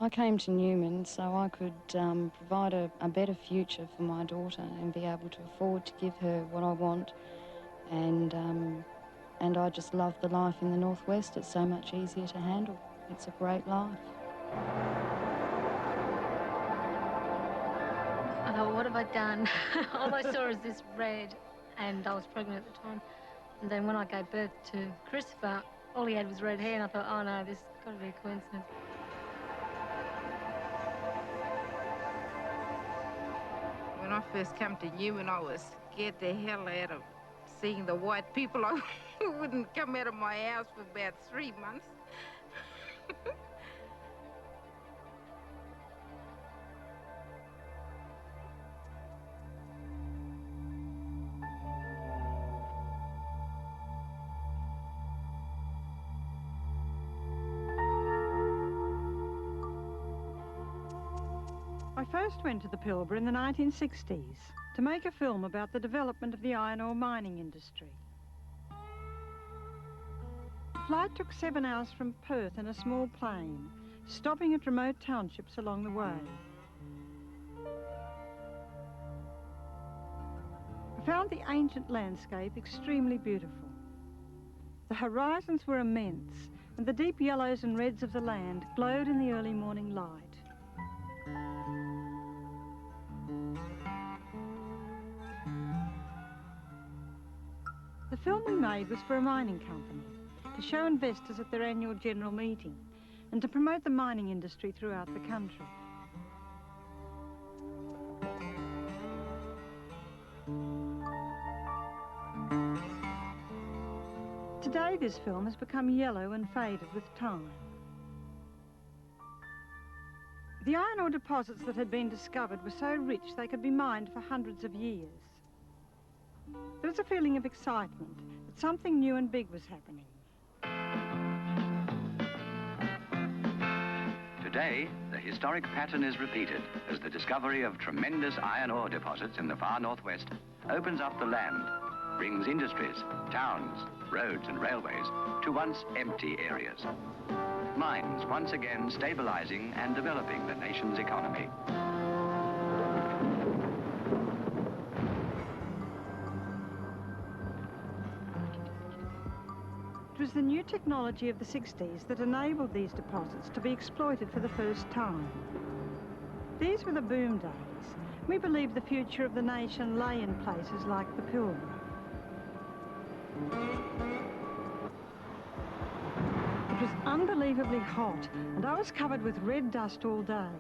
I came to Newman so I could provide a better future for my daughter and be able to afford to give her what I want. And I just love the life in the northwest. It's so much easier to handle. It's a great life. I thought, what have I done? All I saw is this red, and I was pregnant at the time. And then when I gave birth to Christopher, all he had was red hair, and I thought, oh no, this has got to be a coincidence. When I first came to Newman, I was scared the hell out of seeing the white people. I wouldn't come out of my house for about 3 months. I first went to the Pilbara in the 1960s to make a film about the development of the iron ore mining industry. The flight took 7 hours from Perth in a small plane, stopping at remote townships along the way. I found the ancient landscape extremely beautiful. The horizons were immense, and the deep yellows and reds of the land glowed in the early morning light. The film we made was for a mining company, to show investors at their annual general meeting and to promote the mining industry throughout the country. Today this film has become yellow and faded with time. The iron ore deposits that had been discovered were so rich they could be mined for hundreds of years. There was a feeling of excitement that something new and big was happening. Today, the historic pattern is repeated as the discovery of tremendous iron ore deposits in the far northwest opens up the land, brings industries, towns, roads and railways to once empty areas. Mines once again stabilizing and developing the nation's economy. It was the new technology of the 60s that enabled these deposits to be exploited for the first time. These were the boom days. We believed the future of the nation lay in places like the Pilbara. It was unbelievably hot, and I was covered with red dust all day.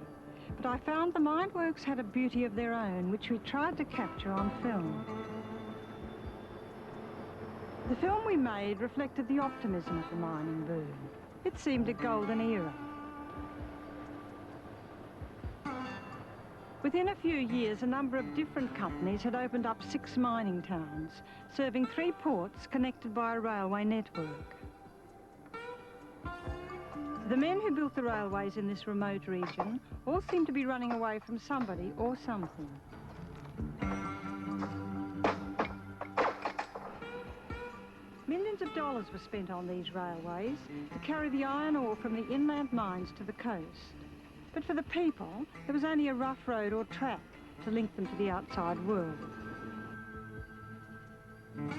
But I found the mine works had a beauty of their own, which we tried to capture on film. The film we made reflected the optimism of the mining boom. It seemed a golden era. Within a few years, a number of different companies had opened up 6 mining towns, serving 3 ports connected by a railway network. The men who built the railways in this remote region all seemed to be running away from somebody or something. Millions of dollars were spent on these railways to carry the iron ore from the inland mines to the coast. But for the people, there was only a rough road or track to link them to the outside world.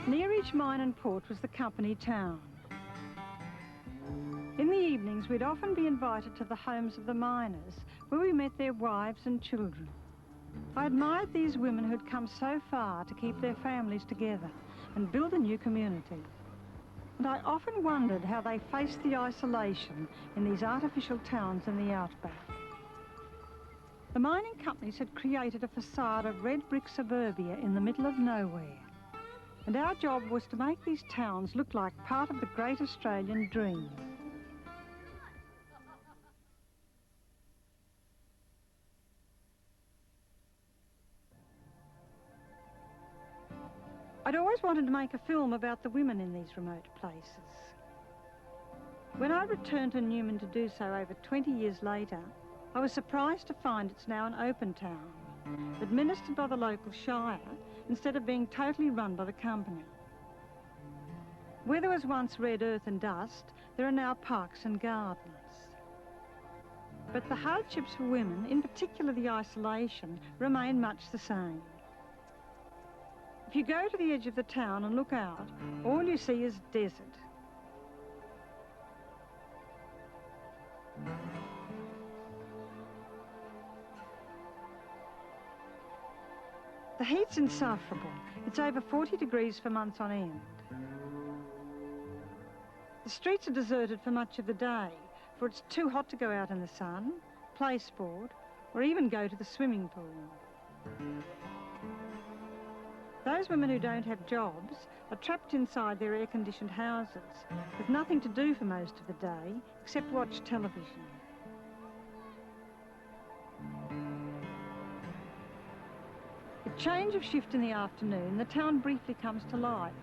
Near each mine and port was the company town. In the evenings, we'd often be invited to the homes of the miners, where we met their wives and children. I admired these women who'd come so far to keep their families together and build a new community. And I often wondered how they faced the isolation in these artificial towns in the outback. The mining companies had created a facade of red brick suburbia in the middle of nowhere. And our job was to make these towns look like part of the great Australian dream. I'd always wanted to make a film about the women in these remote places. When I returned to Newman to do so over 20 years later, I was surprised to find it's now an open town, administered by the local shire instead of being totally run by the company. Where there was once red earth and dust, there are now parks and gardens. But the hardships for women, in particular the isolation, remain much the same. If you go to the edge of the town and look out, all you see is desert. The heat's insufferable. It's over 40 degrees for months on end. The streets are deserted for much of the day, for it's too hot to go out in the sun, play sport, or even go to the swimming pool. Those women who don't have jobs are trapped inside their air-conditioned houses with nothing to do for most of the day except watch television. With change of shift in the afternoon, the town briefly comes to life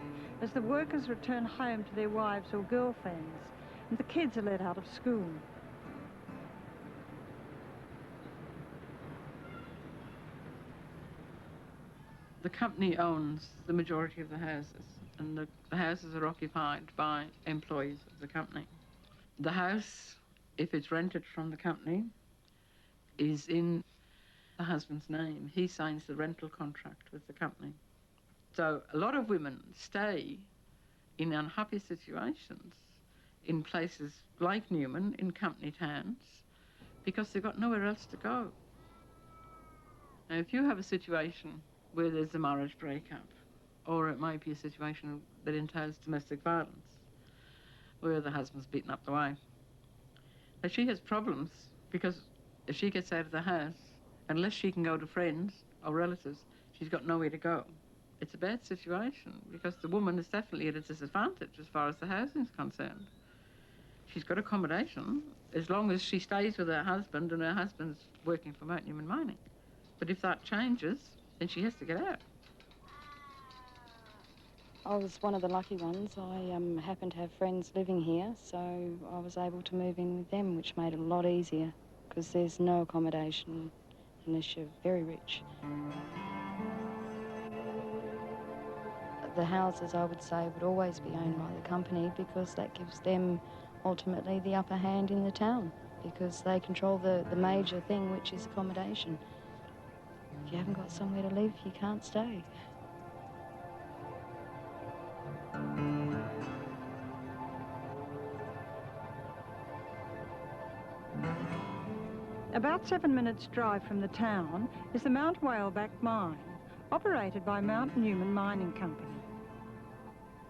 as the workers return home to their wives or girlfriends and the kids are let out of school. The company owns the majority of the houses, and the houses are occupied by employees of the company. The house, if it's rented from the company, is in the husband's name. He signs the rental contract with the company. So a lot of women stay in unhappy situations in places like Newman, in company towns, because they've got nowhere else to go. Now, if you have a situation where there's a marriage breakup, or it might be a situation that entails domestic violence, where the husband's beaten up the wife. Now, she has problems because if she gets out of the house, unless she can go to friends or relatives, she's got nowhere to go. It's a bad situation because the woman is definitely at a disadvantage as far as the housing is concerned. She's got accommodation as long as she stays with her husband and her husband's working for Mount Newman mining. But if that changes, then she has to get out. I was one of the lucky ones. I happened to have friends living here, so I was able to move in with them, which made it a lot easier because there's no accommodation unless you're very rich. The houses, I would say, would always be owned by the company because that gives them ultimately the upper hand in the town because they control the major thing, which is accommodation. If you haven't got somewhere to live, you can't stay. About 7 minutes' drive from the town is the Mount Whaleback mine, operated by Mount Newman Mining Company.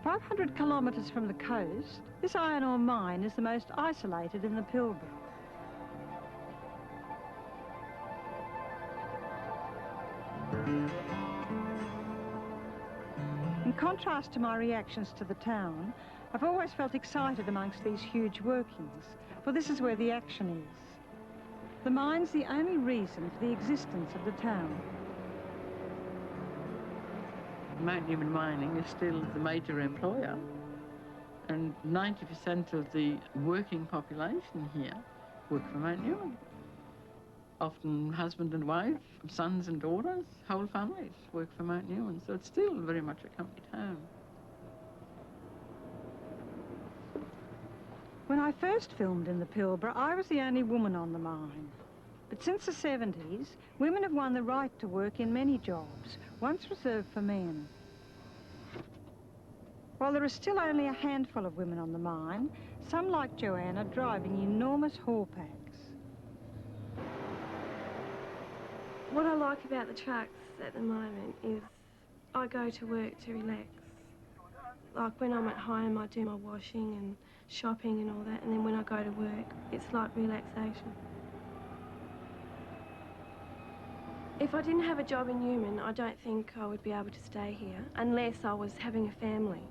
500 kilometres from the coast, this iron ore mine is the most isolated in the Pilbara. In contrast to my reactions to the town, I've always felt excited amongst these huge workings, for this is where the action is. The mine's the only reason for the existence of the town. Mount Newman Mining is still the major employer, and 90% of the working population here work for Mount Newman. Often husband and wife, sons and daughters, whole families work for Mount Newman, so it's still very much a company town. When I first filmed in the Pilbara, I was the only woman on the mine. But since the 70s, women have won the right to work in many jobs, once reserved for men. While there are still only a handful of women on the mine, some like Joanne are driving enormous haul packs. What I like about the trucks at the moment is I go to work to relax. Like when I'm at home, I do my washing and shopping and all that, and then when I go to work, it's like relaxation. If I didn't have a job in Newman, I don't think I would be able to stay here unless I was having a family,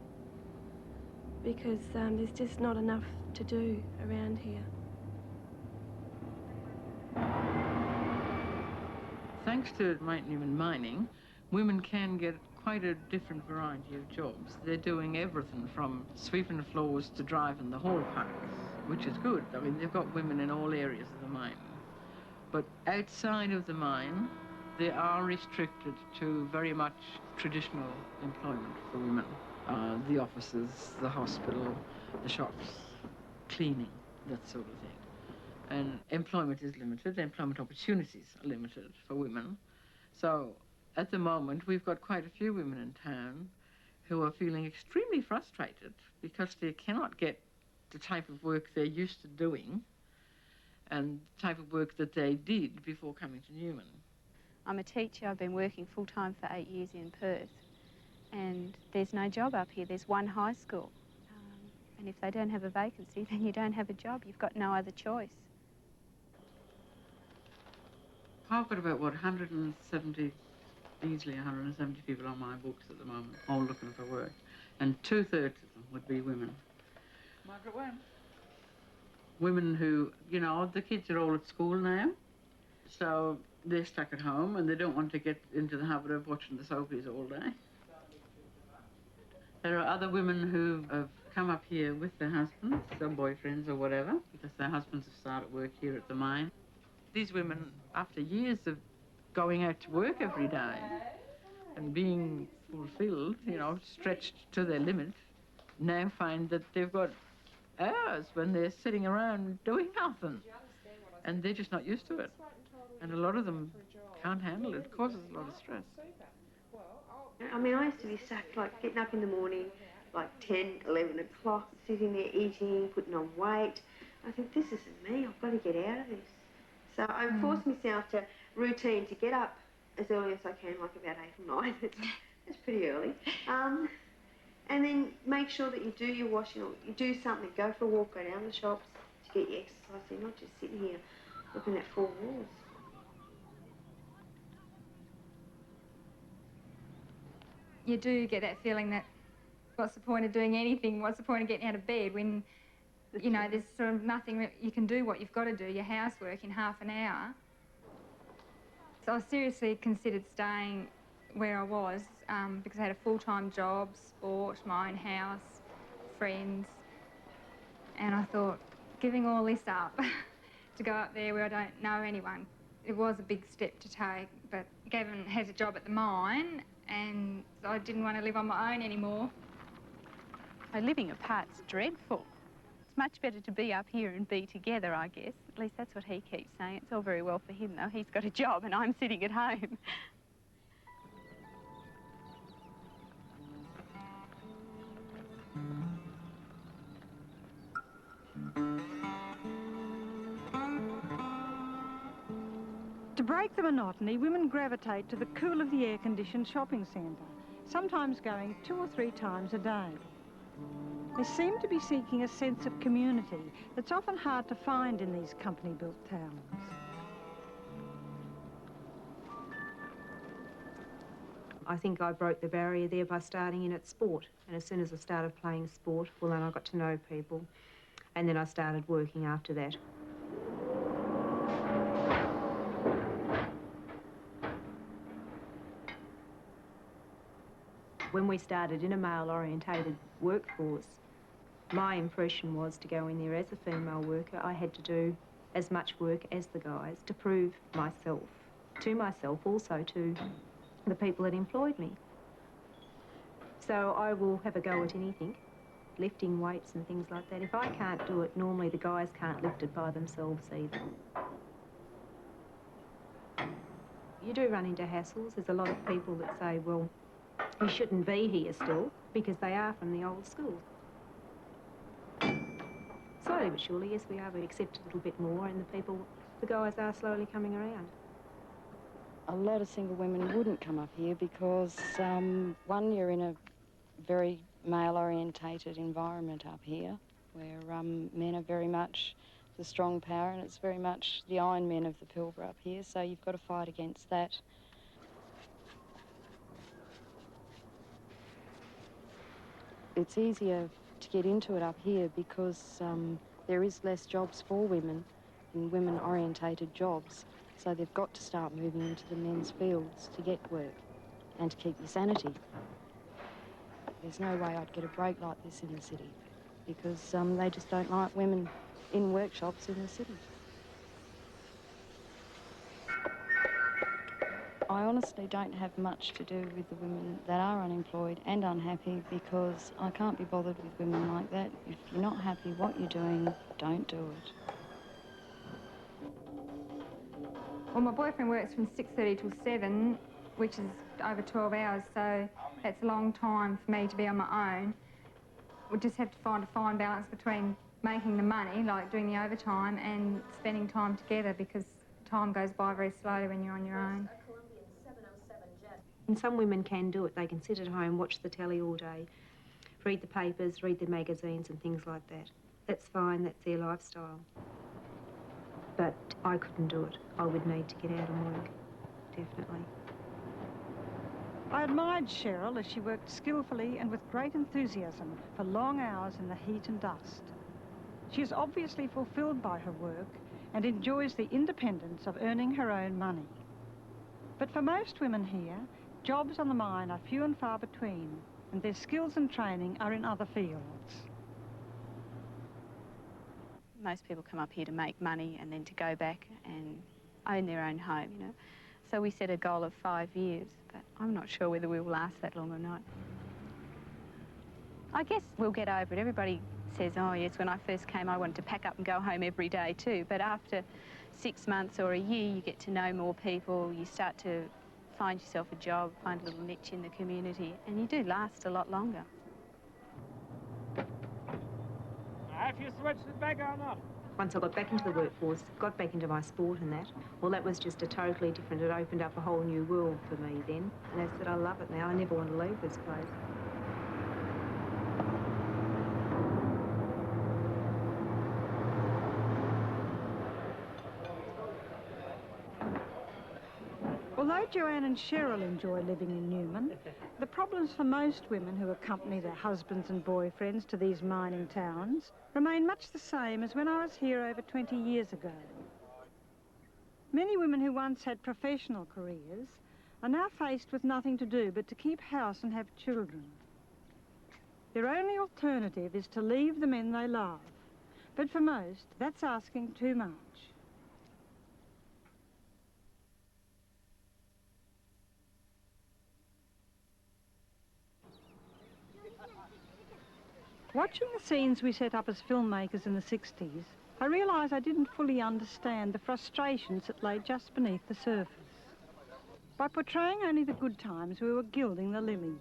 because there's just not enough to do around here. Thanks to Mount Newman Mining, women can get quite a different variety of jobs. They're doing everything from sweeping the floors to driving the haul packs, which is good. I mean, they've got women in all areas of the mine. But outside of the mine, they are restricted to very much traditional employment for women. The offices, the hospital, the shops, cleaning, that sort of thing. And employment is limited, employment opportunities are limited for women. So at the moment, we've got quite a few women in town who are feeling extremely frustrated because they cannot get the type of work they're used to doing and the type of work that they did before coming to Newman. I'm a teacher. I've been working full-time for 8 years in Perth, and there's no job up here. There's one high school. And if they don't have a vacancy, then you don't have a job. You've got no other choice. I've got about, what, 170, easily 170 people on my books at the moment, all looking for work. And 2/3 of them would be women. Margaret Wham. Women who, you know, the kids are all at school now, so they're stuck at home and they don't want to get into the habit of watching the soapies all day. There are other women who have come up here with their husbands, or boyfriends or whatever, because their husbands have started work here at the mine. These women, after years of going out to work every day and being fulfilled, you know, stretched to their limit, now find that they've got hours when they're sitting around doing nothing. And they're just not used to it. And a lot of them can't handle it. It causes a lot of stress. I mean, I used to be sacked, like, getting up in the morning, like 10, 11 o'clock, sitting there eating, putting on weight. I think, this isn't me, I've got to get out of this. So I forced myself to routine to get up as early as I can, like about 8 or 9. It's pretty early. And then make sure that you do your washing, or you do something, go for a walk, go down to the shops to get your exercise in, not just sitting here looking at 4 walls. You do get that feeling that what's the point of doing anything, what's the point of getting out of bed when, you know, there's sort of nothing that you can do what you've got to do, your housework in half an hour. So I seriously considered staying where I was because I had a full-time job, sport, my own house, friends, and I thought, giving all this up to go up there where I don't know anyone, it was a big step to take, but Gavin has a job at the mine and I didn't want to live on my own anymore. Living apart's dreadful. It's much better to be up here and be together, I guess. At least that's what he keeps saying. It's all very well for him, though. He's got a job and I'm sitting at home. To break the monotony, women gravitate to the cool of the air-conditioned shopping centre, sometimes going 2 or 3 times a day. They seem to be seeking a sense of community that's often hard to find in these company-built towns. I think I broke the barrier there by starting in at sport. And as soon as I started playing sport, well, then I got to know people. And then I started working after that. When we started in a male-orientated workforce, my impression was to go in there as a female worker. I had to do as much work as the guys to prove myself, to myself, also to the people that employed me. So I will have a go at anything, lifting weights and things like that. If I can't do it, normally the guys can't lift it by themselves either. You do run into hassles. There's a lot of people that say, well, you shouldn't be here still, because they are from the old school. Slowly but surely, yes, we are. We accept a little bit more, and the guys are slowly coming around. A lot of single women wouldn't come up here because, one, you're in a very male-orientated environment up here, where men are very much the strong power, and it's very much the iron men of the Pilbara up here, so you've got to fight against that. It's easier to get into it up here because there is less jobs for women in women-orientated jobs. So they've got to start moving into the men's fields to get work and to keep your sanity. There's no way I'd get a break like this in the city because they just don't like women in workshops in the city. I honestly don't have much to do with the women that are unemployed and unhappy because I can't be bothered with women like that. If you're not happy what you're doing, don't do it. Well, my boyfriend works from 6:30 till 7, which is over 12 hours, so that's a long time for me to be on my own. We just have to find a fine balance between making the money, like doing the overtime, and spending time together, because time goes by very slowly when you're on your own. And some women can do it. They can sit at home, watch the telly all day, read the papers, read the magazines and things like that. That's fine, that's their lifestyle. But I couldn't do it. I would need to get out and work, definitely. I admired Cheryl as she worked skillfully and with great enthusiasm for long hours in the heat and dust. She is obviously fulfilled by her work and enjoys the independence of earning her own money. But for most women here, jobs on the mine are few and far between, and their skills and training are in other fields. Most people come up here to make money and then to go back and own their own home, you know. So we set a goal of 5 years, but I'm not sure whether we'll last that long or not. I guess we'll get over it. Everybody says, oh yes, when I first came I wanted to pack up and go home every day too, but after 6 months or a year you get to know more people, you start to find yourself a job, find a little niche in the community, and you do last a lot longer. Have you switched it back or not? Once I got back into the workforce, got back into my sport and that, well, that was just a totally different, it opened up a whole new world for me then. And as I said, I love it now. I never want to leave this place. Although Joanne and Cheryl enjoy living in Newman, the problems for most women who accompany their husbands and boyfriends to these mining towns remain much the same as when I was here over 20 years ago. Many women who once had professional careers are now faced with nothing to do but to keep house and have children. Their only alternative is to leave the men they love, but for most, that's asking too much. Watching the scenes we set up as filmmakers in the 60s, I realised I didn't fully understand the frustrations that lay just beneath the surface. By portraying only the good times, we were gilding the lily.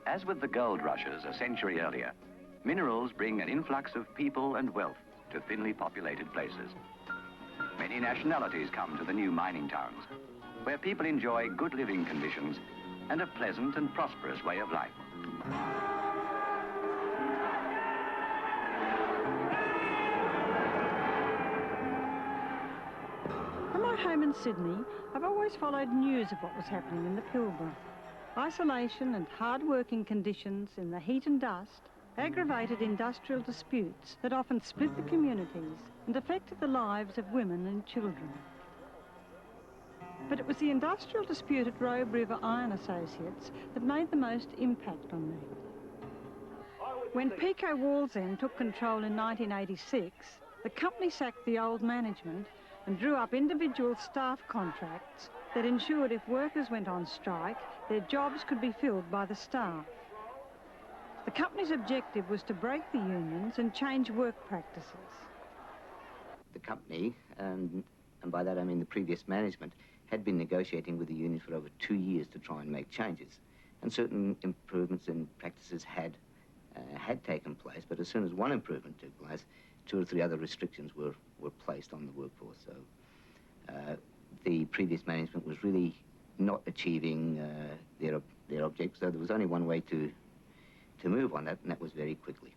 As with the gold rushes a century earlier, minerals bring an influx of people and wealth to thinly populated places. Many nationalities come to the new mining towns, where people enjoy good living conditions and a pleasant and prosperous way of life. From my home in Sydney, I've always followed news of what was happening in the Pilbara. Isolation and hard working conditions in the heat and dust aggravated industrial disputes that often split the communities and affected the lives of women and children. But it was the industrial dispute at Robe River Iron Associates that made the most impact on me. When Pico Wallsend took control in 1986, the company sacked the old management and drew up individual staff contracts that ensured if workers went on strike, their jobs could be filled by the staff. The company's objective was to break the unions and change work practices. The company, and by that I mean the previous management, had been negotiating with the union for over 2 years to try and make changes. And certain improvements in practices had taken place, but as soon as one improvement took place, 2 or 3 other restrictions were placed on the workforce. So the previous management was really not achieving their objectives, so there was only one way to move on that, and that was very quickly.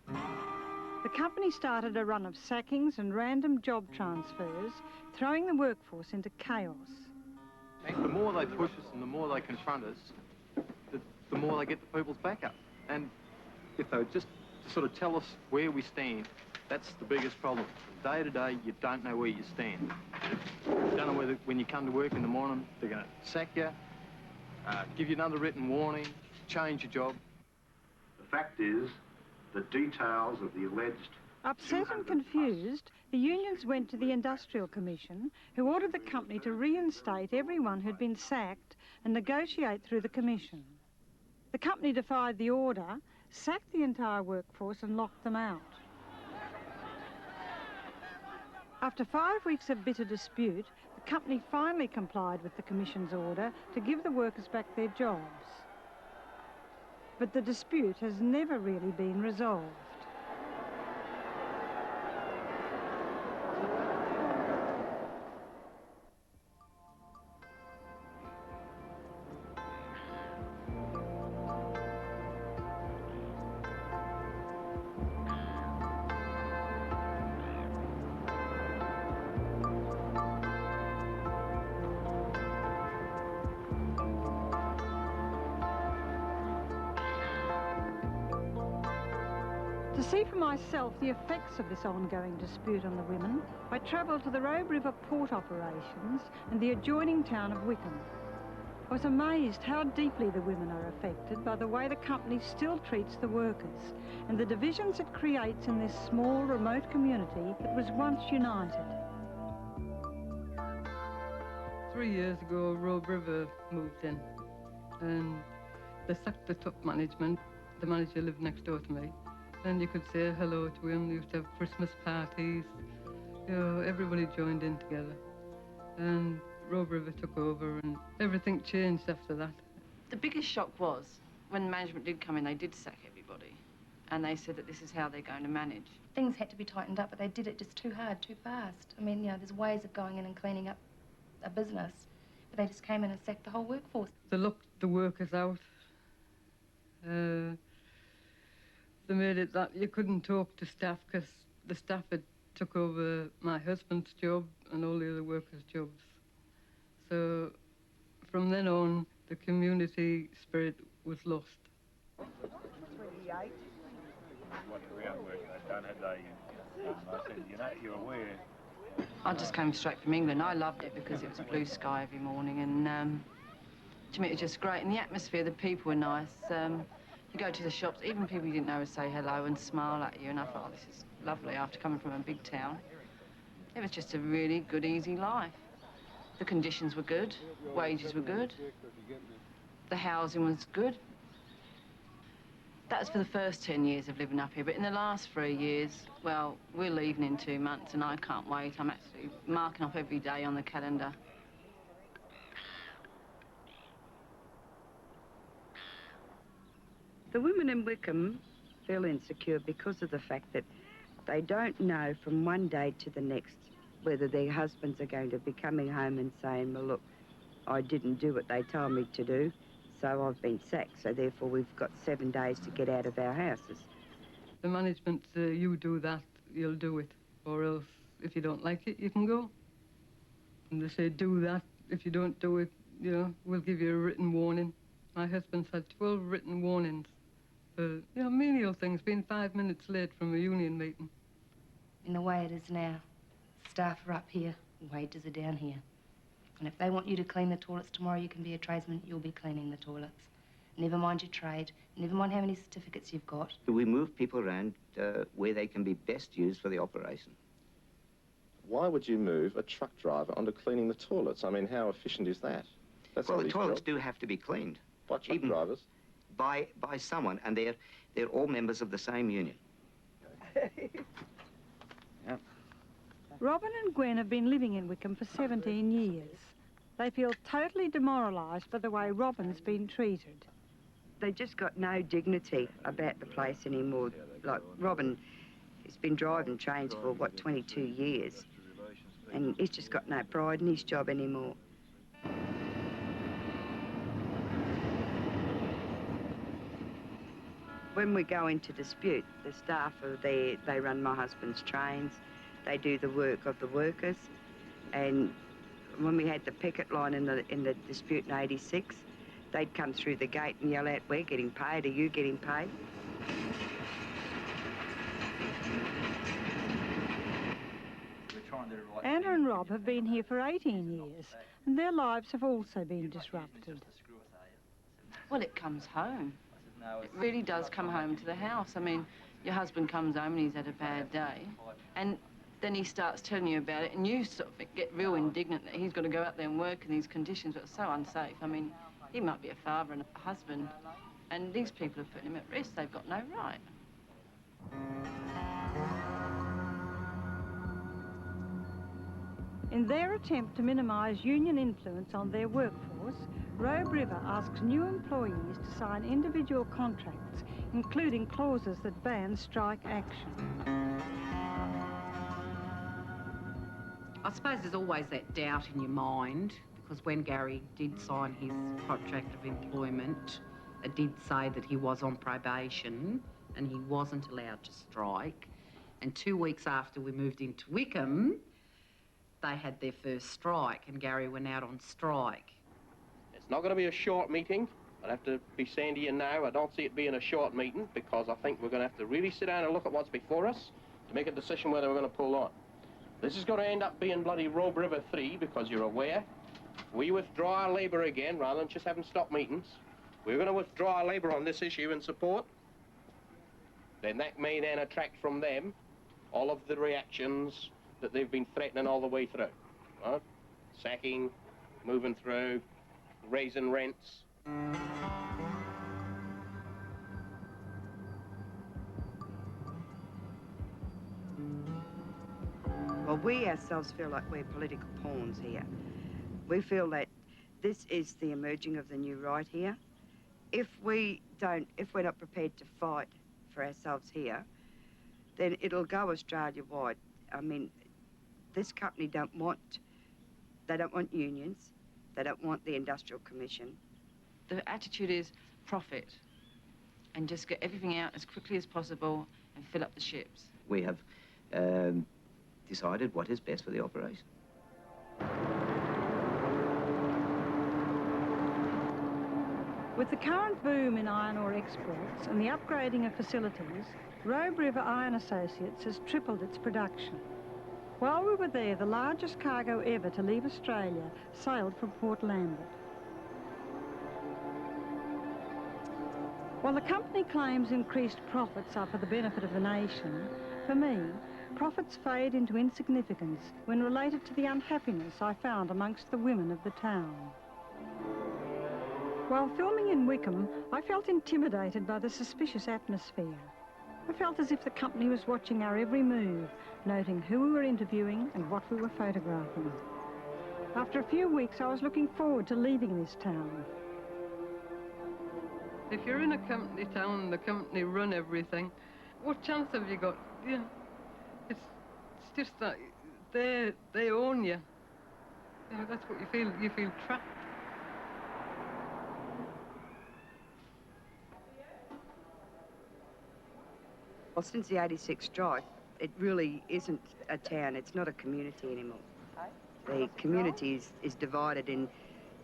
The company started a run of sackings and random job transfers, throwing the workforce into chaos. The more they push us and the more they confront us, the more they get the people's back up. And if they would just sort of tell us where we stand, that's the biggest problem. Day to day, you don't know where you stand. You don't know whether when you come to work in the morning, they're going to sack you, give you another written warning, change your job. The fact is, the details of the alleged... Upset and confused, the unions went to the Industrial Commission, who ordered the company to reinstate everyone who'd been sacked and negotiate through the commission. The company defied the order, sacked the entire workforce and locked them out. After 5 weeks of bitter dispute, the company finally complied with the Commission's order to give the workers back their jobs. But the dispute has never really been resolved. To see for myself the effects of this ongoing dispute on the women, I travelled to the Robe River port operations and the adjoining town of Wickham. I was amazed how deeply the women are affected by the way the company still treats the workers and the divisions it creates in this small, remote community that was once united. 3 years ago, Robe River moved in, and they sacked the top management. The manager lived next door to me, and you could say hello to him. They used to have Christmas parties. You know, everybody joined in together. And Robe River took over, and everything changed after that. The biggest shock was when management did come in, they did sack everybody, and they said that this is how they're going to manage. Things had to be tightened up, but they did it just too hard, too fast. I mean, you know, there's ways of going in and cleaning up a business, but they just came in and sacked the whole workforce. They locked the workers out. They made it that you couldn't talk to staff because the staff had took over my husband's job and all the other workers' jobs. So from then on, the community spirit was lost. 28. What groundwork they've done, had they? I said, you know, you're aware. I just came straight from England. I loved it because it was blue sky every morning, and to me it was just great. And the atmosphere, the people were nice. You go to the shops, even people you didn't know would say hello and smile at you, and I thought, oh, this is lovely after coming from a big town. It was just a really good, easy life. The conditions were good, wages were good, the housing was good. That was for the first 10 years of living up here, but in the last 3 years, well, we're leaving in 2 months, and I can't wait. I'm actually marking off every day on the calendar. The women in Wickham feel insecure because of the fact that they don't know from one day to the next whether their husbands are going to be coming home and saying, well, look, I didn't do what they told me to do, so I've been sacked, so therefore we've got 7 days to get out of our houses. The management say, you do that, you'll do it, or else if you don't like it, you can go. And they say, do that, if you don't do it, you know, we'll give you a written warning. My husband's had 12 written warnings. You know, menial things, being 5 minutes late from a union meeting. In the way it is now, staff are up here, wages are down here. And if they want you to clean the toilets tomorrow, you can be a tradesman, you'll be cleaning the toilets. Never mind your trade, never mind how many certificates you've got. We move people around where they can be best used for the operation. Why would you move a truck driver onto cleaning the toilets? I mean, how efficient is that? That's well, the toilets do have to be cleaned. By truck drivers? By someone, and they're all members of the same union. Yep. Robin and Gwen have been living in Wickham for 17 years. They feel totally demoralised by the way Robin's been treated. They just got no dignity about the place anymore. Like, Robin has been driving trains for, what, 22 years, and he's just got no pride in his job anymore. When we go into dispute, the staff are there, they run my husband's trains, they do the work of the workers, and when we had the picket line in the dispute in '86, they'd come through the gate and yell out, we're getting paid, are you getting paid? Anna and Rob have been here for 18 years, and their lives have also been disrupted. Well, it comes home. It really does come home to the house. I mean, your husband comes home and he's had a bad day, and then he starts telling you about it, and you sort of get real indignant that he's got to go out there and work in these conditions that are so unsafe. I mean, he might be a father and a husband, and these people are putting him at risk. They've got no right. In their attempt to minimise union influence on their workforce, Robe River asks new employees to sign individual contracts, including clauses that ban strike action. I suppose there's always that doubt in your mind, because when Gary did sign his contract of employment, it did say that he was on probation and he wasn't allowed to strike. And 2 weeks after we moved into Wickham, they had their first strike and Gary went out on strike. It's not going to be a short meeting. I'd have to be saying to you now, I don't see it being a short meeting, because I think we're going to have to really sit down and look at what's before us to make a decision whether we're going to pull on. This is going to end up being bloody Robe River 3, because you're aware, if we withdraw our labour again, rather than just having stop meetings, we're going to withdraw our labour on this issue in support. Then that may then attract from them all of the reactions that they've been threatening all the way through. Right? Sacking, moving through, raising rents. Well, we ourselves feel like we're political pawns here. We feel that this is the emerging of the new right here. If we're not prepared to fight for ourselves here, then it'll go Australia-wide. I mean, this company don't want unions, they don't want the Industrial Commission. The attitude is profit and just get everything out as quickly as possible and fill up the ships. We have decided what is best for the operation. With the current boom in iron ore exports and the upgrading of facilities, Robe River Iron Associates has tripled its production. While we were there, the largest cargo ever to leave Australia sailed from Port Lambert. While the company claims increased profits are for the benefit of the nation, for me, profits fade into insignificance when related to the unhappiness I found amongst the women of the town. While filming in Wickham, I felt intimidated by the suspicious atmosphere. I felt as if the company was watching our every move, noting who we were interviewing and what we were photographing. After a few weeks, I was looking forward to leaving this town. If you're in a company town and the company run everything, what chance have you got? Yeah, it's just that they own you. You know, that's what you feel. You feel trapped. Well, since the '86 strike, it really isn't a town. It's not a community anymore. The community is divided in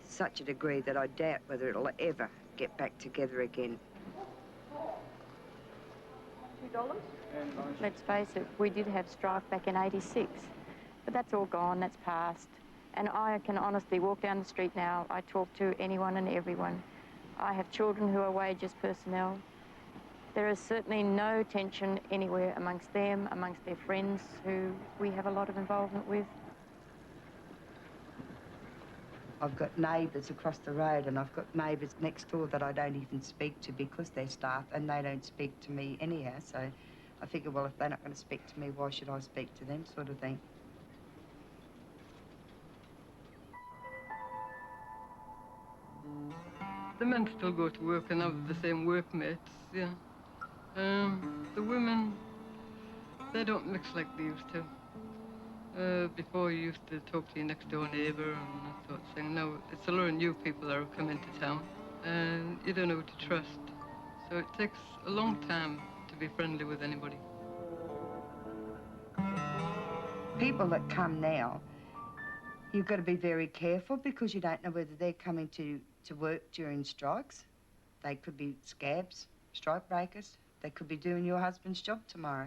such a degree that I doubt whether it'll ever get back together again. $2? Let's face it, we did have strife back in '86, but that's all gone, that's past. And I can honestly walk down the street now, I talk to anyone and everyone. I have children who are wages personnel. There is certainly no tension anywhere amongst them, amongst their friends who we have a lot of involvement with. I've got neighbours across the road and I've got neighbours next door that I don't even speak to because they're staff and they don't speak to me anyhow. So I figure, well, if they're not going to speak to me, why should I speak to them, sort of thing. The men still go to work and have the same workmates, yeah. The women, they don't mix like they used to. Before you used to talk to your next door neighbour and that sort of thing. Now it's a lot of new people that are coming to town and you don't know who to trust. So it takes a long time to be friendly with anybody. People that come now, you've got to be very careful because you don't know whether they're coming to work during strikes. They could be scabs, strike breakers. They could be doing your husband's job tomorrow.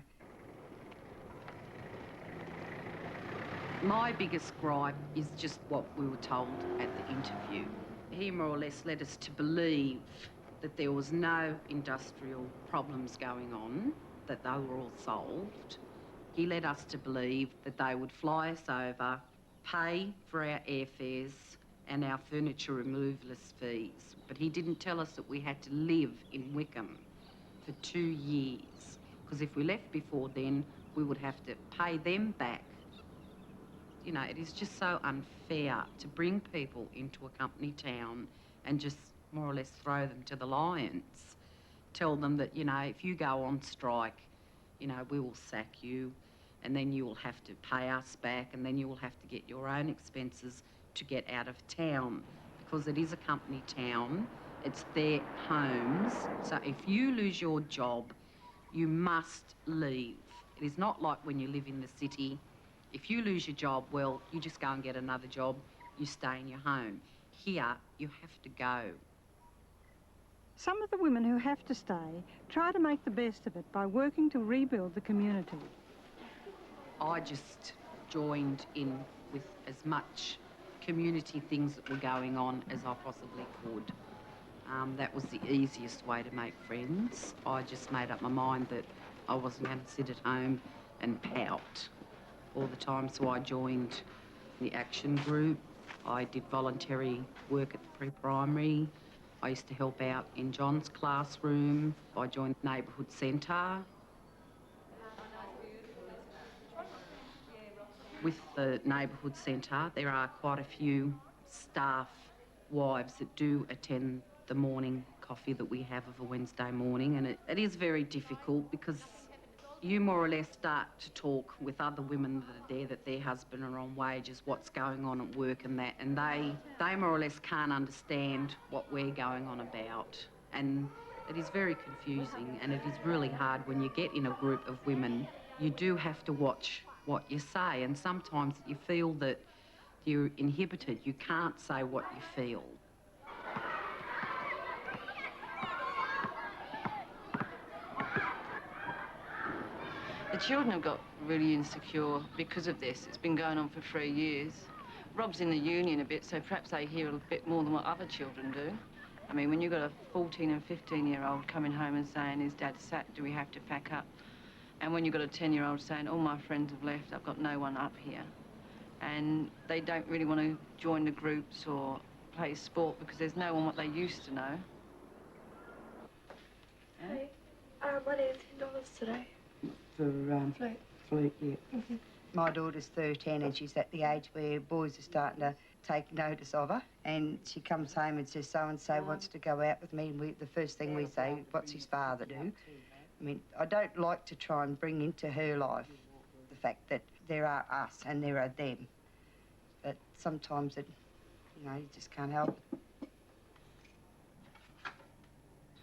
My biggest gripe is just what we were told at the interview. He more or less led us to believe that there was no industrial problems going on, that they were all solved. He led us to believe that they would fly us over, pay for our airfares and our furniture removalist fees. But he didn't tell us that we had to live in Wickham for 2 years, because if we left before then, we would have to pay them back. you know, it is just so unfair to bring people into a company town and just more or less throw them to the lions. Tell them that, you know, if you go on strike, you know, we will sack you, and then you will have to pay us back, and then you will have to get your own expenses to get out of town, because it is a company town, it's their homes. So if you lose your job, you must leave. It is not like when you live in the city. If you lose your job, well, you just go and get another job, you stay in your home. Here, you have to go. Some of the women who have to stay try to make the best of it by working to rebuild the community. I just joined in with as much community things that were going on as I possibly could. That was the easiest way to make friends. I just made up my mind that I wasn't going to sit at home and pout all the time, so I joined the action group. I did voluntary work at the pre-primary. I used to help out in John's classroom. I joined the neighbourhood centre. With the neighbourhood centre, there are quite a few staff wives that do attend the morning coffee that we have of a Wednesday morning, and it is very difficult because you more or less start to talk with other women that are there, that their husband are on wages, what's going on at work and that, and they more or less can't understand what we're going on about. And it is very confusing, and it is really hard when you get in a group of women. You do have to watch what you say, and sometimes you feel that you're inhibited. You can't say what you feel. The children have got really insecure because of this. It's been going on for 3 years. Rob's in the union a bit, so perhaps they hear a bit more than what other children do. I mean, when you've got a 14 and 15-year-old coming home and saying, his dad's sacked, do we have to pack up? And when you've got a 10-year-old saying, all my friends have left, I've got no one up here. And they don't really want to join the groups or play sport because there's no one what they used to know. Hey, I need $10 today. For flute, yeah. Mm-hmm. My daughter's 13 and she's at the age where boys are starting to take notice of her, and she comes home and says, so-and-so wants to go out with me, and the first thing we say, what's his father do? I mean, I don't like to try and bring into her life the fact that there are us and there are them, but sometimes it, you know, you just can't help it.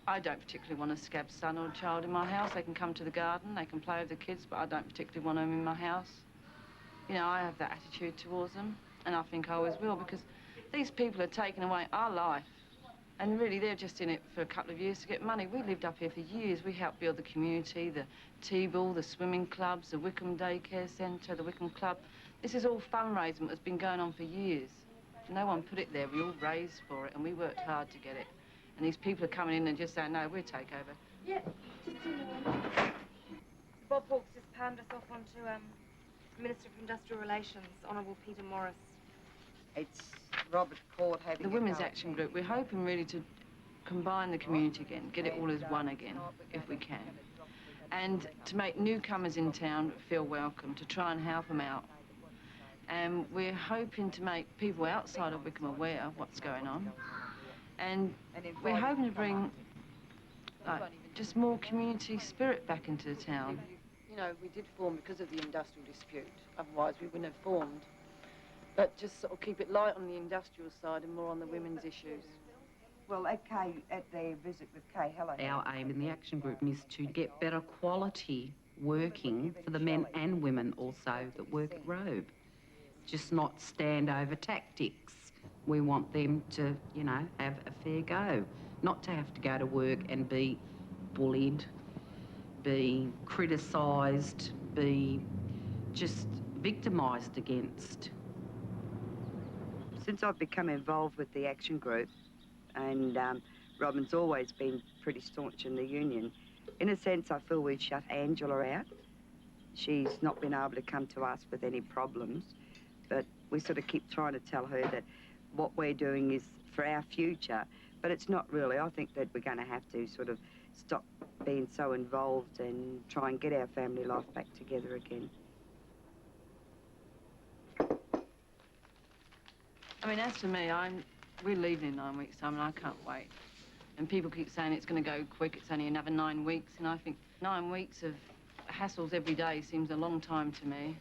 I don't particularly want a scab son or child in my house. They can come to the garden, they can play with the kids, but I don't particularly want them in my house. You know, I have that attitude towards them, and I think I always will, because these people are taking away our life, and really they're just in it for a couple of years to get money. We lived up here for years. We helped build the community, the T-ball, the swimming clubs, the Wickham daycare centre, the Wickham club. This is all fundraising that's been going on for years. No one put it there. We all raised for it, and we worked hard to get it. And these people are coming in and just saying, no, we'll take over. Yeah, just a minute. Bob Hawke's just palmed us off onto the Minister for Industrial Relations, Honourable Peter Morris. It's Robert Court having the Women's Action Group. We're hoping really to combine the community again, get it all as one again, if we can. And to make newcomers in town feel welcome, to try and help them out. And we're hoping to make people outside of Wickham aware of what's going on. And we're hoping to bring just more community spirit back into the town. You know, we did form because of the industrial dispute. Otherwise, we wouldn't have formed. But just sort of keep it light on the industrial side and more on the women's issues. Well, at their visit with Kay Hello. Our aim in the action group is to get better quality working for the men and women also that work at Robe. Just not standover tactics. We want them to, you know, have a fair go. Not to have to go to work and be bullied, be criticised, be just victimised against. Since I've become involved with the action group, and Robin's always been pretty staunch in the union, in a sense I feel we've shut Angela out. She's not been able to come to us with any problems, but we sort of keep trying to tell her that what we're doing is for our future, but it's not really. I think that we're going to have to sort of stop being so involved and try and get our family life back together again. I mean, as for me, we're leaving in 9 weeks' time, and I can't wait. And people keep saying it's going to go quick, it's only another 9 weeks, and I think 9 weeks of hassles every day seems a long time to me.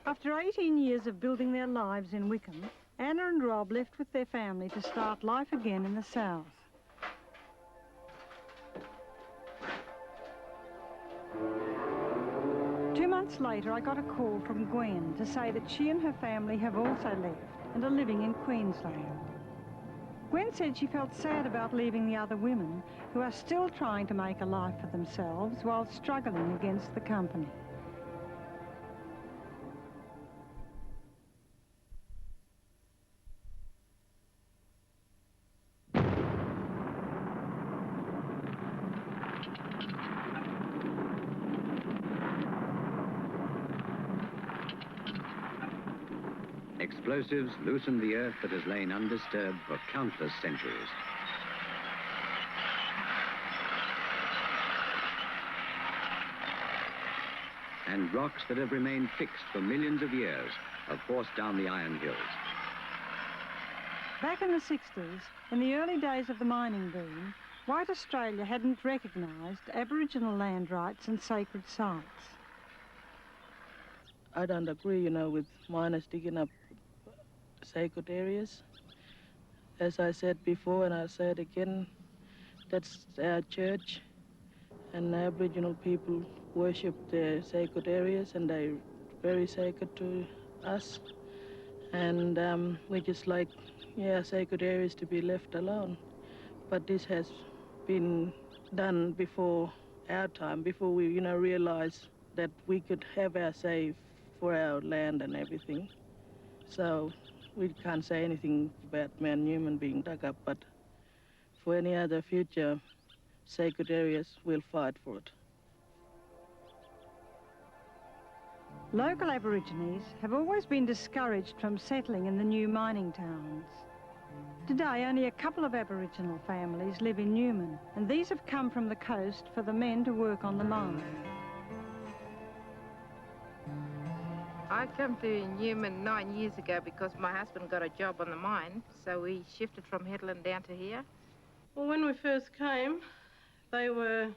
After 18 years of building their lives in Wickham, Anna and Rob left with their family to start life again in the south. Two months later, I got a call from Gwen to say that she and her family have also left and are living in Queensland. Gwen said she felt sad about leaving the other women who are still trying to make a life for themselves while struggling against the company. Explosives loosen the earth that has lain undisturbed for countless centuries. And rocks that have remained fixed for millions of years are forced down the iron hills. Back in the 60s, in the early days of the mining boom, white Australia hadn't recognised Aboriginal land rights and sacred sites. I don't agree, you know, with miners digging up sacred areas. As I said before, and I'll say it again, that's our church, and Aboriginal people worship their sacred areas, and they're very sacred to us. And we just like, yeah, sacred areas to be left alone. But this has been done before our time, before we, you know, realized that we could have our say for our land and everything. So we can't say anything about Mount Newman being dug up, but for any other future sacred areas, we'll fight for it. Local Aborigines have always been discouraged from settling in the new mining towns. Today, only a couple of Aboriginal families live in Newman, and these have come from the coast for the men to work on the mine. I came to Newman 9 years ago because my husband got a job on the mine, so we shifted from Headland down to here. Well, when we first came, they were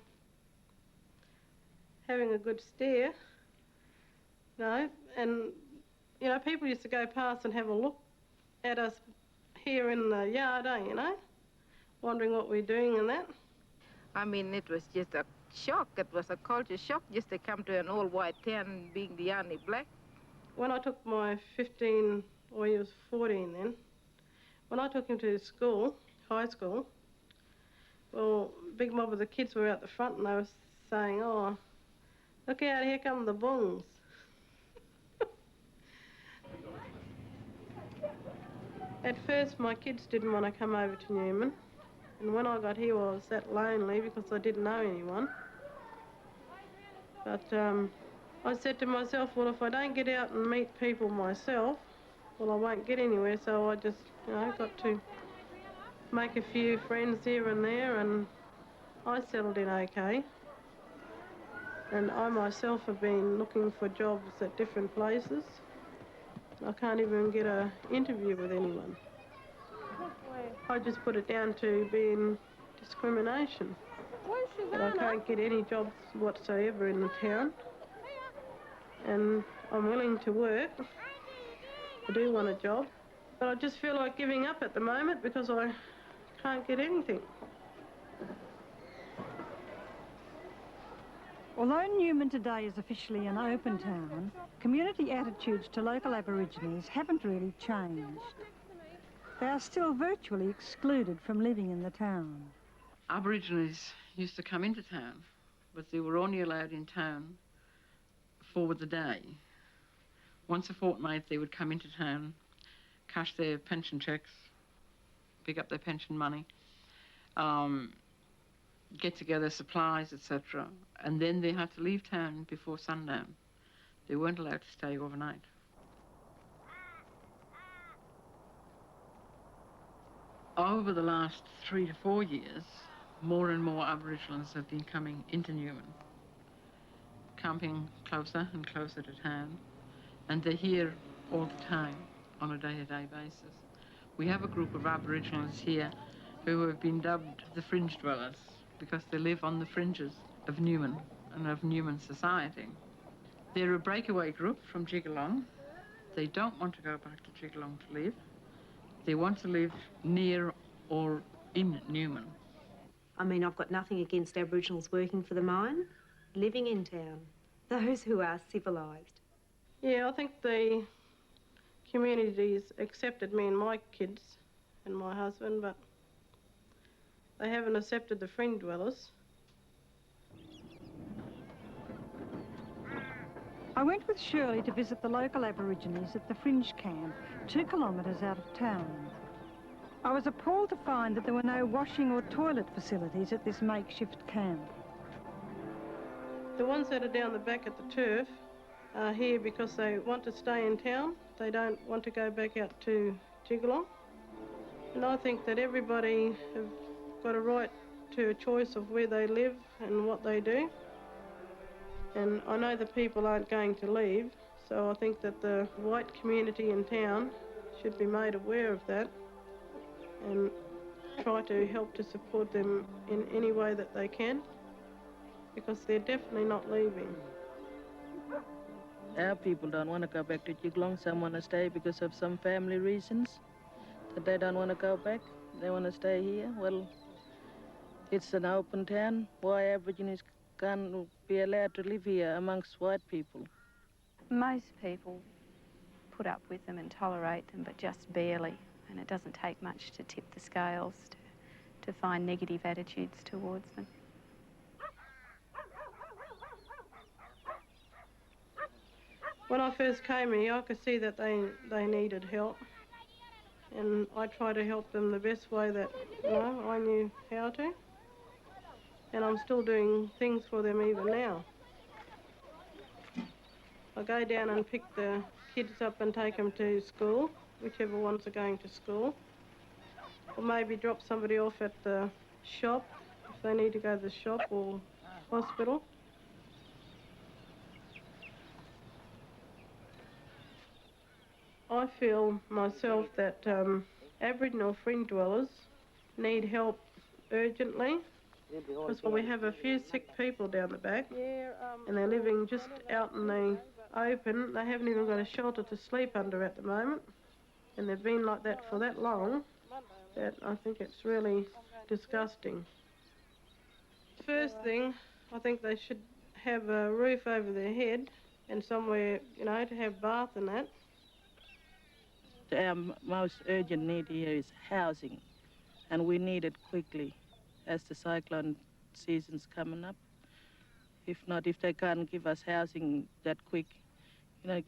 having a good stare, you know, and, you know, people used to go past and have a look at us here in the yard, you know, wondering what we're doing and that. I mean, it was just a shock. It was a culture shock just to come to an all-white town being the only black. When I took my 15, or he was 14 then, when I took him to school, high school, well, a big mob of the kids were out the front and they were saying, oh, look out, here come the bungs. At first, my kids didn't want to come over to Newman, and when I got here, I was that lonely because I didn't know anyone. But I said to myself, well, if I don't get out and meet people myself, well, I won't get anywhere, so I just, you know, got to make a few friends here and there, and I settled in okay. And I myself have been looking for jobs at different places. I can't even get an interview with anyone. I just put it down to being discrimination. That I can't get any jobs whatsoever in the town. And I'm willing to work. I do want a job. But I just feel like giving up at the moment because I can't get anything. Although Newman today is officially an open town, community attitudes to local Aborigines haven't really changed. They are still virtually excluded from living in the town. Aborigines used to come into town, but they were only allowed in town for the day. Once a fortnight they would come into town, cash their pension checks, pick up their pension money, get together supplies, etc. And then they had to leave town before sundown. They weren't allowed to stay overnight. Over the last 3 to 4 years, more and more Aboriginals have been coming into Newman, camping closer and closer to town, and they're here all the time on a day-to-day basis. We have a group of Aboriginals here who have been dubbed the Fringe dwellers because they live on the fringes of Newman and of Newman society. They're a breakaway group from Jigalong. They don't want to go back to Jigalong to live. They want to live near or in Newman. I mean, I've got nothing against Aboriginals working for the mine, living in town, those who are civilised. Yeah, I think the community's accepted me and my kids and my husband, but they haven't accepted the Fringe dwellers. I went with Shirley to visit the local Aborigines at the Fringe camp, 2 kilometres out of town. I was appalled to find that there were no washing or toilet facilities at this makeshift camp. The ones that are down the back at the turf are here because they want to stay in town. They don't want to go back out to Jigalong. And I think that everybody have got a right to a choice of where they live and what they do. And I know the people aren't going to leave, so I think that the white community in town should be made aware of that and try to help to support them in any way that they can, because they're definitely not leaving. Our people don't want to go back to Jigalong. Some want to stay because of some family reasons, that they don't want to go back. They want to stay here. Well, it's an open town. Why Aborigines can't be allowed to live here amongst white people? Most people put up with them and tolerate them, but just barely. And it doesn't take much to tip the scales to find negative attitudes towards them. When I first came here, I could see that they needed help. And I tried to help them the best way that I knew how to. And I'm still doing things for them even now. I go down and pick the kids up and take them to school, whichever ones are going to school. Or maybe drop somebody off at the shop if they need to go to the shop or hospital. I feel myself that Aboriginal Fringe dwellers need help urgently, because we have a few sick people down the back and they're living just out in the open. They haven't even got a shelter to sleep under at the moment, and they've been like that for that long that I think it's really disgusting. First thing, I think they should have a roof over their head and somewhere, to have bath and that. Our most urgent need here is housing, and we need it quickly as the cyclone season's coming up. If not, if they can't give us housing that quick,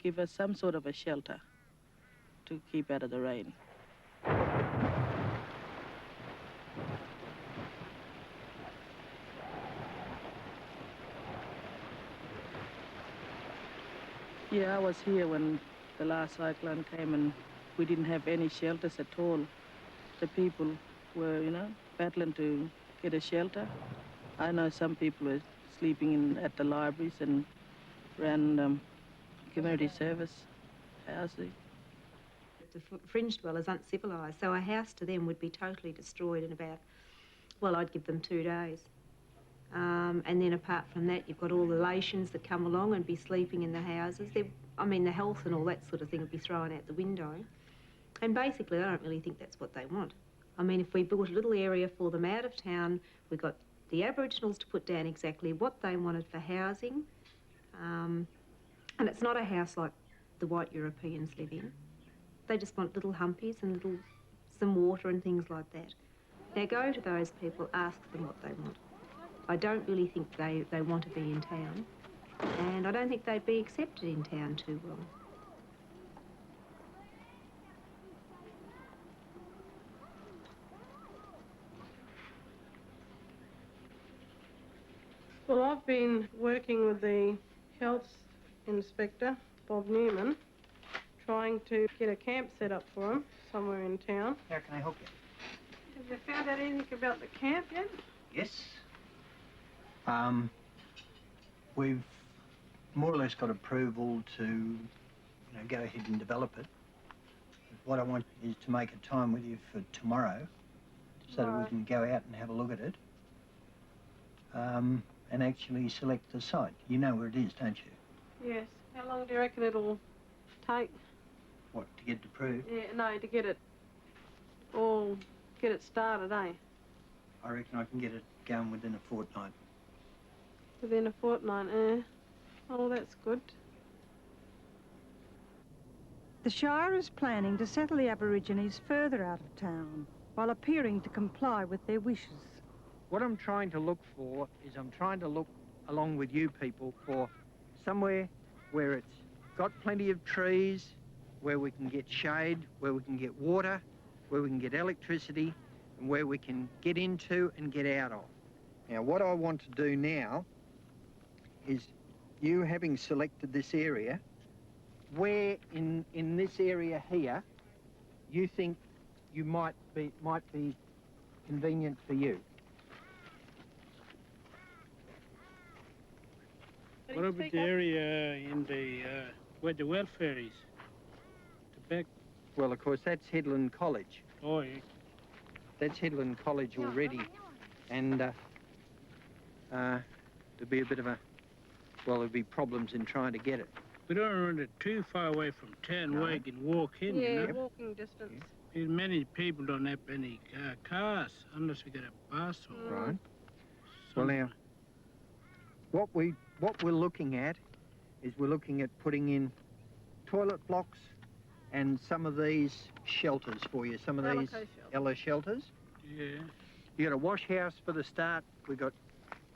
give us some sort of a shelter to keep out of the rain. Yeah, I was here when the last cyclone came and we didn't have any shelters at all. The people were, battling to get a shelter. I know some people were sleeping at the libraries and ran community service housing. The Fringe dwellers aren't civilised, so a house to them would be totally destroyed in about, well, I'd give them 2 days. And then apart from that, you've got all the relations that come along and be sleeping in the houses. The health and all that sort of thing would be thrown out the window. And basically, I don't really think that's what they want. I mean, if we built a little area for them out of town, we got the Aboriginals to put down exactly what they wanted for housing. And it's not a house like the white Europeans live in. They just want little humpies and some water and things like that. Now go to those people, ask them what they want. I don't really think they want to be in town, and I don't think they'd be accepted in town too well. Well, I've been working with the health inspector, Bob Newman, trying to get a camp set up for him somewhere in town. How can I help you? Have you found out anything about the camp yet? Yes. We've more or less got approval to go ahead and develop it. What I want is to make a time with you for tomorrow so that we can go out and have a look at it and actually select the site. You know where it is, don't you? Yes. How long do you reckon it'll take? What, to get it approved? Yeah, no, to get it started, eh? I reckon I can get it going within a fortnight. Within a fortnight, eh? Oh, that's good. The Shire is planning to settle the Aborigines further out of town while appearing to comply with their wishes. What I'm trying to look for is I'm trying to look along with you people for somewhere where it's got plenty of trees, where we can get shade, where we can get water, where we can get electricity, and where we can get into and get out of. Now, what I want to do now is, you having selected this area, where in this area here you think you might be convenient for you. What about the area in the where the welfare is? The back. Well, of course, that's Headland College. Oh, yeah. That's Headland College already, and there'd be a bit of a, well, there'd be problems in trying to get it. We don't want it too far away from town where you can walk in, Yeah, you know? walking distance. Many people don't have any cars unless we get a bus or... Right. Well, now, what we're looking at is we're looking at putting in toilet blocks and some of these shelters for you, some of these yellow shelters. Yeah. You got a wash house for the start. We got.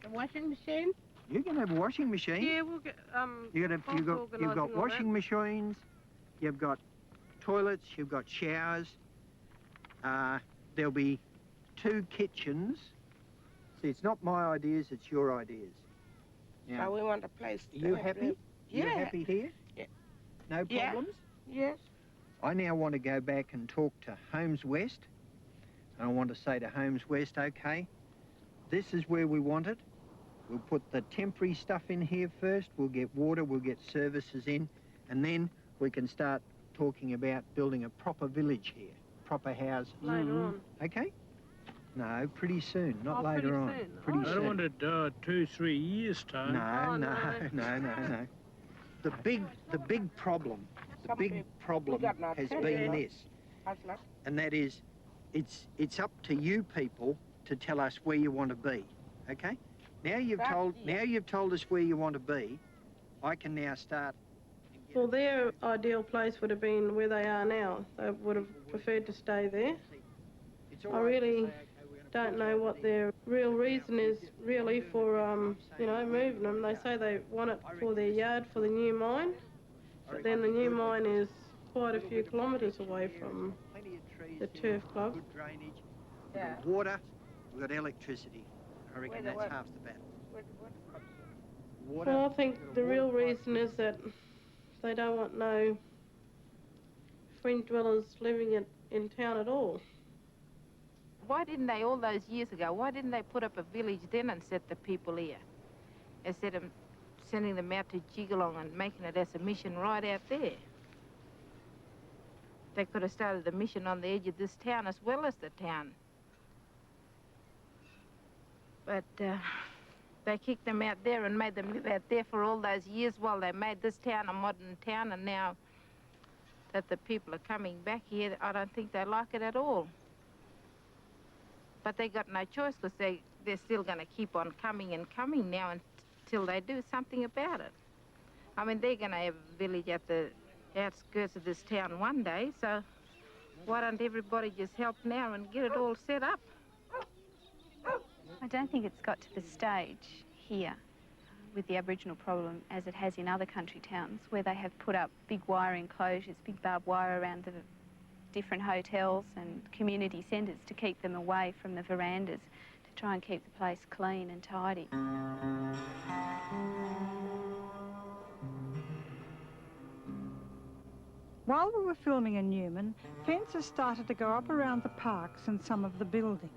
A washing machine? You can have a washing machine. Yeah, we'll get You've got washing machines. You've got toilets. You've got showers. There'll be 2 kitchens. See, it's not my ideas. It's your ideas. Now, So we want a place to are you have happy? them. You're Yeah. happy here? Yeah. No Yeah. problems? Yes. I now want to go back and talk to Homes West. And I want to say to Homes West, okay, this is where we want it. We'll put the temporary stuff in here first. We'll get water, we'll get services in, and then we can start talking about building a proper village here, proper houses. Later on. Okay? No, pretty soon, not later pretty on. soon. Pretty I soon. don't want it 2-3 years' time. No. The big problem has been this, and that is, it's up to you people to tell us where you want to be. Okay? Now you've told us where you want to be. I can now start. Well, their ideal place would have been where they are now. They would have preferred to stay there. I really don't know what their real reason is really for, moving them. They say they want it for their yard for the new mine, but then the new mine is quite a few kilometres away from the turf club. Good drainage, we've got water, we've got electricity. I reckon that's half the battle. Water, Well, I think the real reason is that they don't want no fringe dwellers living in town at all. Why didn't they, all those years ago, why didn't they put up a village then and set the people here? Instead of sending them out to Jigalong and making it as a mission right out there. They could have started the mission on the edge of this town as well as the town. But they kicked them out there and made them live out there for all those years while they made this town a modern town, and now that the people are coming back here, I don't think they like it at all. But they got no choice because they're still going to keep on coming and coming now until they do something about it. I mean, they're going to have a village at the outskirts of this town one day, so why don't everybody just help now and get it all set up? I don't think it's got to the stage here with the Aboriginal problem as it has in other country towns where they have put up big wire enclosures, big barbed wire around the different hotels and community centres to keep them away from the verandas, to try and keep the place clean and tidy. While we were filming in Newman, fences started to go up around the parks and some of the buildings.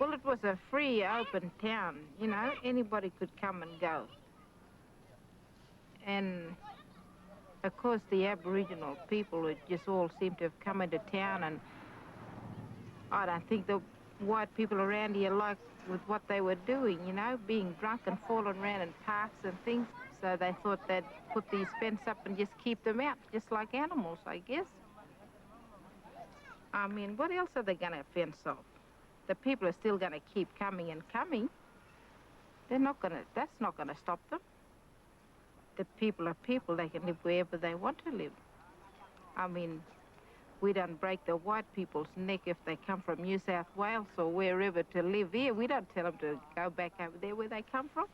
Well, it was a free, open town, you know. Anybody could come and go. And of course the Aboriginal people would just all seem to have come into town, and I don't think the white people around here liked with what they were doing, you know, being drunk and falling around in parks and things. So they thought they'd put these fences up and just keep them out, just like animals, I guess. I mean, what else are they going to fence off? The people are still going to keep coming and coming. They're not going to, that's not going to stop them. The people are people, they can live wherever they want to live. I mean, we don't break the white people's neck if they come from New South Wales or wherever to live here. We don't tell them to go back over there where they come from.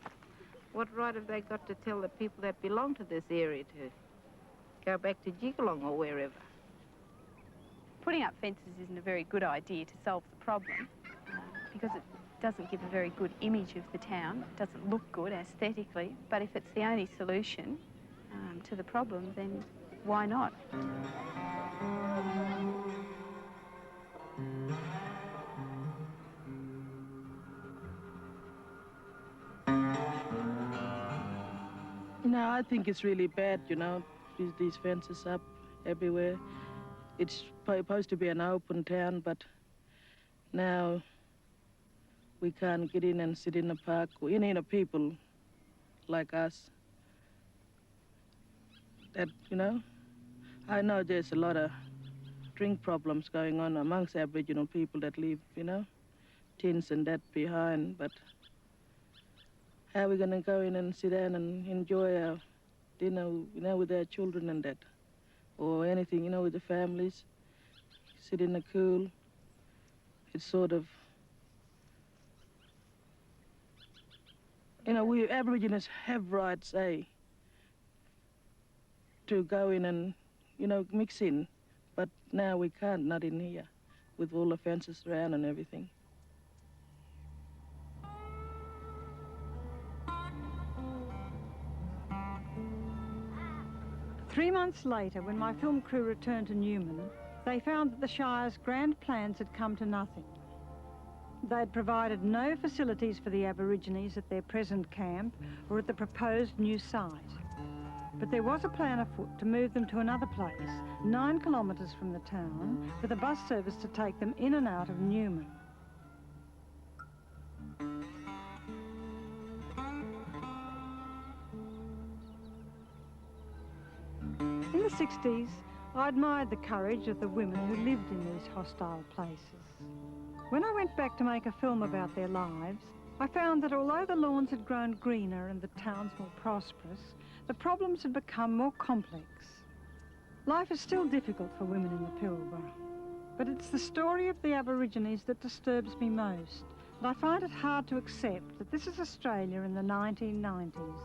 What right have they got to tell the people that belong to this area to go back to Jigalong or wherever? Putting up fences isn't a very good idea to solve the problem because it doesn't give a very good image of the town. It doesn't look good aesthetically, but if it's the only solution to the problem, then why not? No, I think it's really bad, you know, these fences up everywhere. It's supposed to be an open town, but now we can't get in and sit in the park. You know, people like us that, you know, I know there's a lot of drink problems going on amongst Aboriginal people that leave, you know, tins and that behind, but how are we going to go in and sit down and enjoy our dinner, you know, with our children and that, or anything, you know, with the families, sit in the cool? It's sort of, you know, we Aborigines have rights, to go in and, you know, mix in, but now we can't, not in here, with all the fences around and everything. Three months later, when my film crew returned to Newman, they found that the Shire's grand plans had come to nothing. They'd provided no facilities for the Aborigines at their present camp or at the proposed new site. But there was a plan afoot to move them to another place, 9 kilometres from the town, with a bus service to take them in and out of Newman. In the 60s, I admired the courage of the women who lived in these hostile places. When I went back to make a film about their lives, I found that although the lawns had grown greener and the towns more prosperous, the problems had become more complex. Life is still difficult for women in the Pilbara, but it's the story of the Aborigines that disturbs me most, and I find it hard to accept that this is Australia in the 1990s.